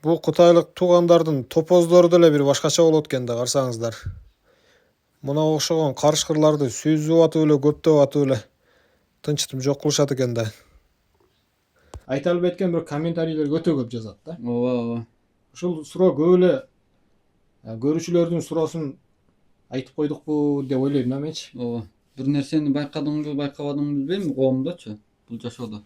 Бул кытайлык туугандардын топоздору деле бир башкача болот экен да карасаңыздар. Мына окшогон карышкырларды сүзүп атып эле көптөп атып эле тынчтып жок кылышат экен да. Айта албайт экен, бирок комментарийлер өтө көп жазат да. Ооба. Ушул суроо көп эле көрүүчүлөрдүн суроосун айтып койдукпу деп ойлойм да менчи. Ооба. Бир нерсени байкадыңбы, байкабадыңбы билбейм, коомдочу, бул жашоодо.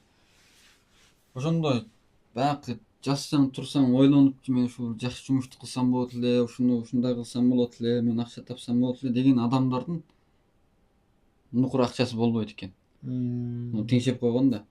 Ошондо баягы жазсаң турсаң ойлонуп, мен ушул жакшы жумушту кылсам болот эле, ушуну ушундай кылсам болот эле, мен акча тапсам болот эле деген адамдардын нукур акчасы болбойт экен. Теңшеп койгон да.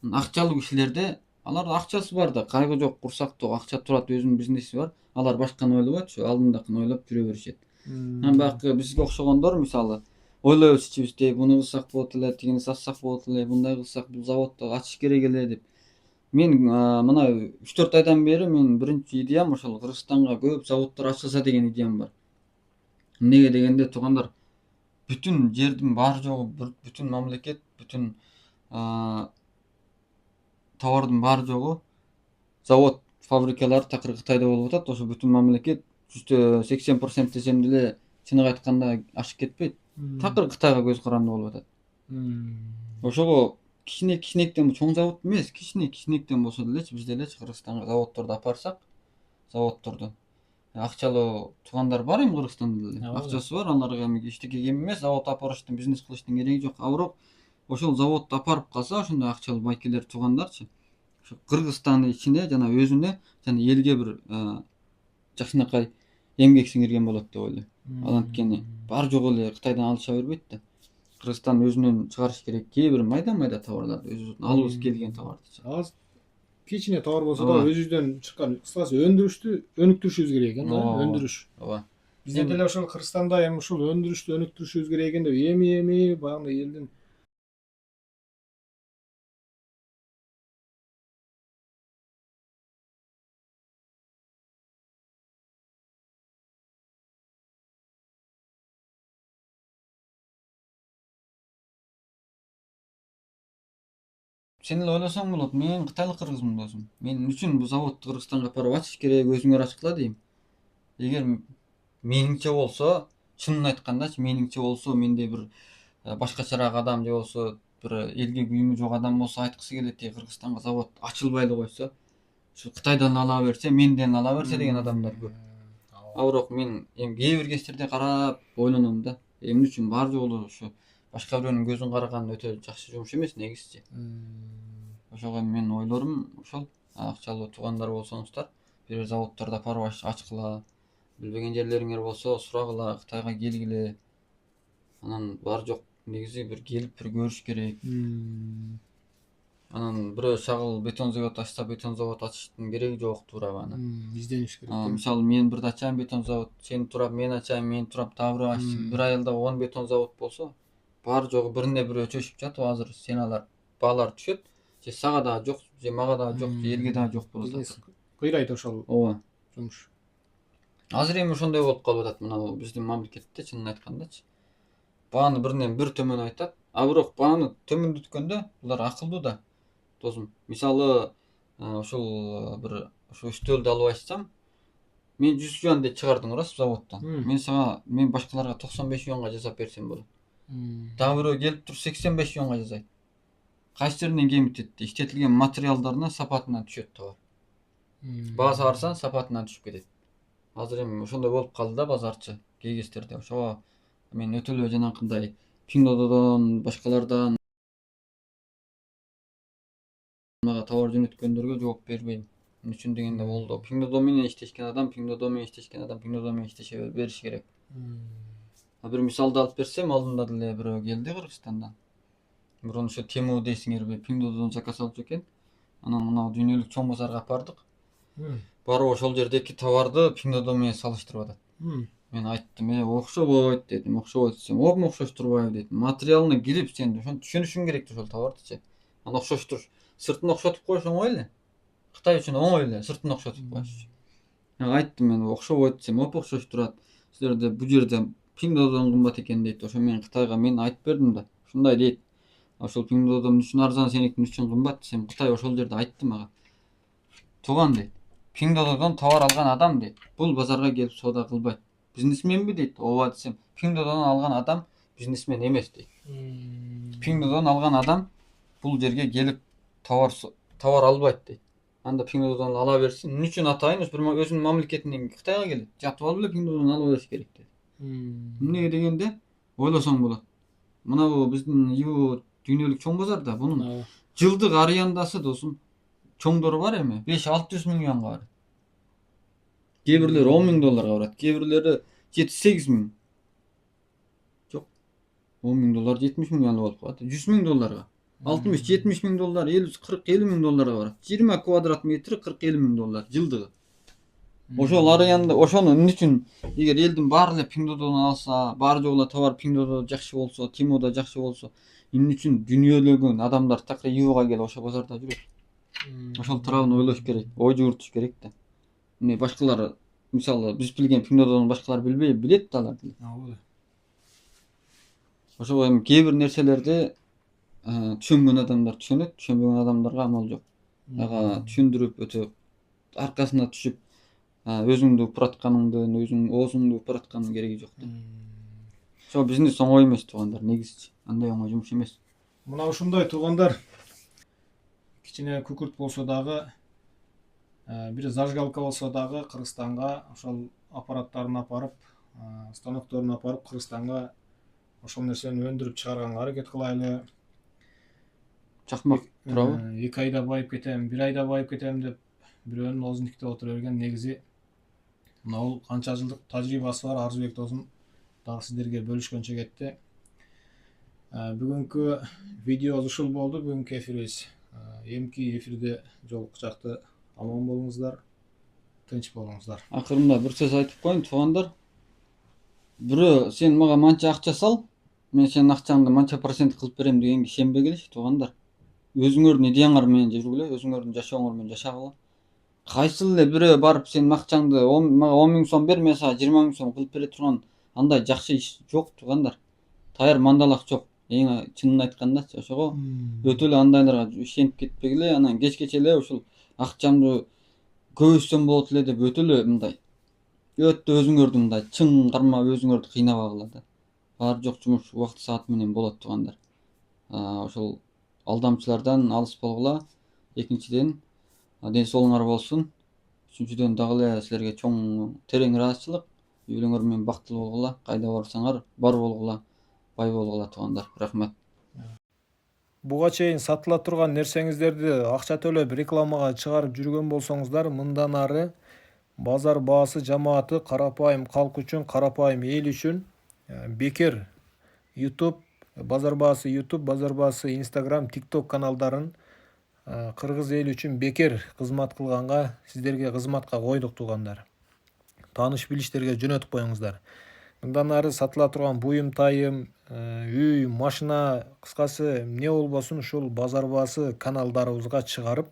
Акчалуу кишилерде аларда акчасы бар да, кайгы жок, курсак ток, акча турат, өзүнүн бизнеси бар. Алар башканы ойлобойчу, алдындакыны ойлоп жүрө беришет. Баягы бизге окшогондор мисалы ойлойбуз ичибизде, буну кылсак болот эле, тигини сатсак болот эле, мындай кылсак бул заводду ачыш керек эле деп. Мен мына 3-4 айдан бери менин биринчи идеям ошол Кыргызстанга көп заводдор ачылса деген идеям бар. Эмнеге дегенде туугандар, бүтүн жердин баары жогу, бүтүн мамлекет, бүтүн товардын баары жогу завод, фабрикалар такыр Кытайда болуп атат. Ошо бүтүн мамлекет 80% десем деле чыныгы айтканда ашып кетпейт. Такыр Кытайга көз каранды болуп атат. Ошого кичинекден чоң завод эмес, кичинектен болсо делечи биз делечи Кыргызстанга заводдорду апарсак, заводдорду акчалуу туугандар бар эми Кыргызстанда деле. Акчасы бар, аларга эми эчтекеге эмес, завод апарыштын, бизнес кылыштын кереги жок. А бирок ошол заводду апарып калса, ошондой акчалуу байкелер туугандарчы, ошо Кыргызстандын ичине жана өзүнө жана элге бир жакшынакай эмгек сиңирген болот деп ойлойм. Ал анткени бар жогу эле Кытайдан алыша бербейт да. Кыргызстан өзүнөн чыгарыш керек. Кээ бир майда товарларды өзүбүздүн алгыбыз келген товардычы. Аз кичине товар болсо да өзүбүздөн чыккан, кыскасы өнүктүрүшүбүз керек экен да, өндүрүш. Ооба. Бизде деле ошол Кыргызстанда эми ушул өндүрүштү өнүктүрүшүбүз керек экен деп эми баягындай элдин Сен эле ойлосоң болот, мен кытайлык кыргызмын досум. Мен үчүн бул заводду Кыргызстанга апарып ачыш керек, өзүңөр ачкыла дейм. Эгер менимче болсо, чынын айткандачы, менимче болсо, менде бир башкачараак адам же болсо бир элге күйүмү жок адам болсо, айткысы келет, Кыргызстанга завод ачылбай эле койсо, ушу Кытайдан ала берсе, менден ала берсе деген адамдар көп. А бирок мен эми кээ бир кездерде карап ойлоном да, эмне үчүн баары жолу ушу башка бирөөнүн көзүн караган өтө жакшы жумуш эмес негизичи. Ошого мен ойлорум ошол, акчалуу туугандар болсоңуздар, бир заводдорду апарып ачкыла, билбеген жерлериңер болсо сурагыла, Кытайга келгиле. Анан бар жок негизи бир келип бир көрүш керек. Анан бирөө шагыл бетон завод ачса, бетон завод ачыштын кереги жок, туурабы аны. издениш керек. Мисалы мен бирди ачайын бетон завод, сен турап мен ачайын, мен турап дагы бирөө ачсын. Бир айылда 10 бетон завод болсо, баары жогу бирине бирөө чөчүп жатып азыр ценалар, баалар түшөт. Же сага дагы жок, же мага дагы жок, же элге дагы жок болуп атат. Кыйрайт ошол Ооба. жумуш. Азыр эми ошондой болуп калып атат мына биздин мамлекетте, чынын айткандачы. Бааны биринен бир төмөн айтат, а бирок бааны төмөндөткөндө булар акылдуу да. Досум, мисалы ушул бир ошо үстөлдү алып ачсам, мен 100 юан деп чыгардың ырасызбы заводдон. Мен сага, мен башкаларга 95 юанга жасап берсем болот. Дагы бирөө келип туруп 85 юанга жасайт. Кайсы жеринен кемитет? Иштетилген материалдарына, сапатына түшөт товар. Баа саарсаң сапатынан түшүп кетет. Азыр эми ошондой болуп калды да базарчы кээ кездерде. Ошого мен өтө эле жанакындай Пиңдододон, башкалардан мага товар жөнөткөндөргө жооп бербейм. Эмне үчүн дегенде болду. Пиңдодо менен иштешкен адам, Пиңдодо менен иштеше бериш керек. Бир мисалды алып берсем, алдында деле бирөө келди Кыргызстандан. Мурун ошо Тему дейсиңерби, Пиңдододон заказ алчу экен. Анан мына дүйнөлүк чоң базарга апардык. Барып ошол жердеки товарды Пиңдодо менен салыштырып атат. Мен айттым, окшобойт дедим, окшобойт десем, опма окшоштурбайбы дедим. Материалына кирип сен ошону түшүнүшүң керек ошол товардычы. Анан окшоштуруш, сыртын окшотуп коюш оңой эле. Кытай үчүн оңой эле, сыртын окшотуп коюш. Айттым мен, окшобойт десем, оп окшоштурат. Силерде бул жерде Пиңдододон кымбат экен дейт. Ошо мен Кытайга мен айтып бердим да. Ушундай дейт. Ошол Пиңдододон үчүн арзан, сеникин үчүн кымбат десем, Кытай ошол жерде айтты мага. Тууган дейт. Pindodo'dan tovar algan adam deydi. Bul bazarga gelip soda kılbayt. Biznesmen mi deydi? Ova desem. Pindodo'dan algan adam biznesmen emes deydi. Pindodo'dan algan adam bul жерге gelip tovar albayt deydi. Anda Pindodo'dan ala versin. Niçin ataymış? Bir özünün mamleketinden Xitayga gelip жатып alып эле Pindodo'dan alып alış керек dedi. Эмне дегенде ойлосоң болот. Мына бу биздин ИБУ дүйнөлүк чоң базарда бунун жылдык арендасы досум чоңдору бар эми 5-600 миллионга барат. Кээ бирлери 10 миң долларга барат, кээ бирлери 7-8 миң. Жок. 10 миң доллар 70 миллион болуп калат. 100 миң долларга. 60-70 миң доллар, 40-50 миң долларга барат. 20 квадрат метри 40-50 миң доллар жылдыгы. Ошол аренда, ошону эмне үчүн эгер элдин баары эле Pindodo'дан алса, баары жолу товар Pindodo жакшы болсо, Timo'da жакшы болсо, эмне үчүн дүйнөлөгөн адамдар такыр ИБУга келип ошол базарда жүрөт? Ошол тарабын ойлош керек, ой жүгүртүш керек да. Эмне башкалар, мисалы, биз билген Pindodo'ну башкалар билбей, билет да алар. Ошого эми кээ бир нерселерди түшөнгөн адамдар түшөнөт, түшөнбөгөн адамдарга амал жок. Ага түшүндүрүп өтө аркасына түшүп өзүңдү упратканыңдын, өзүң оозуңду упратканын кереги жок да. Ошо бизнес оңой эмес туугандар, негизичи. Андай оңой жумуш эмес. Мына ушундай туугандар кичине күкүрт болсо дагы, бир зажигалка болсо дагы Кыргызстанга ошол аппараттарын апарып, станокторун апарып Кыргызстанга ошол нерсени өндүрүп чыгарганга аракет кылайлы. Чакмак турабы? 2 айда байып кетем, 1 айда байып кетем деп бирөөнүн оозун тиктеп отура берген негизи мына бул канча жылдык тажрыйбасы бар Арзыбек досум дагы сиздерге бөлүшкөнчө кетти. Бүгүнкү видеобуз ушул болду, бүгүнкү эфирибиз. Эмки эфирде жолукчакты аман болуңуздар, тынч болуңуздар. Акырында бир сөз айтып коеюн туугандар. Бирөө сен мага манча акча сал, мен сенин акчаңды манча процент кылып берем дегенге ишенбегилечи туугандар. Өзүңөрдүн идеяңар менен жүргүлө, өзүңөрдүн жашооңор менен жашагыла. Кайсыл эле бирөө барып сенин акчаңды мага 10 миң сом бер, мен сага 20 миң сом кылып бере турган андай жакшы иш жок туугандар. Таяр мандалак жок. Эң чынын айткандачы, ошого өтө эле андайларга ишенип кетпегиле, анан кечкече эле ушул акчамды көбөйтсөм болот эле деп өтө эле мындай өтө өзүңөрдү мындай чың кармап өзүңөрдү кыйнабагыла да. Баары жок жумуш убакыт саат менен болот туугандар. Ошол алдамчылардан алыс болгула. Экинчиден ден соолугуңар болсун. Үчүнчүдөн дагы эле силерге чоң терең ыраазычылык. Үй бүлөңөр менен бактылуу болгула. Кайда барсаңар бар болгула, бай болгула туугандар. Рахмат. Буга чейин сатыла турган нерсеңиздерди акча төлөп рекламага чыгарып жүргөн болсоңуздар, мындан ары базар баасы жамааты карапайым калк үчүн, карапайым эл үчүн бекер YouTube, базар баасы YouTube, базар баасы Instagram, TikTok каналдарын кыргыз эл үчүн бекер кызмат кылганга сиздерге кызматка койдук туугандар. Тааныш билиштерге жөнөтүп коюңуздар. Мындан ары сатыла турган буюм тайым, үй, машина, кыскасы эмне болбосун ушул базар баасы каналдарыбызга чыгарып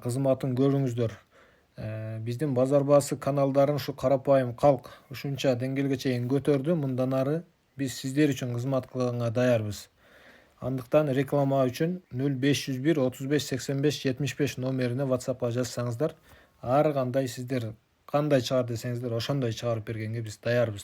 кызматын көрүңүздөр. Биздин базар баасы каналдарын ушу карапайым калк ушунча деңгээлге чейин көтөрдү. Мындан ары биз сиздер үчүн кызмат кылганга даярбыз. Андыктан реклама үчүн 0501 35 85 75 номерине WhatsApp'ка жазсаңыздар, ар кандай сиздер кандай чыгар десеңиздер ошондой чыгарып бергенге биз даярбыз.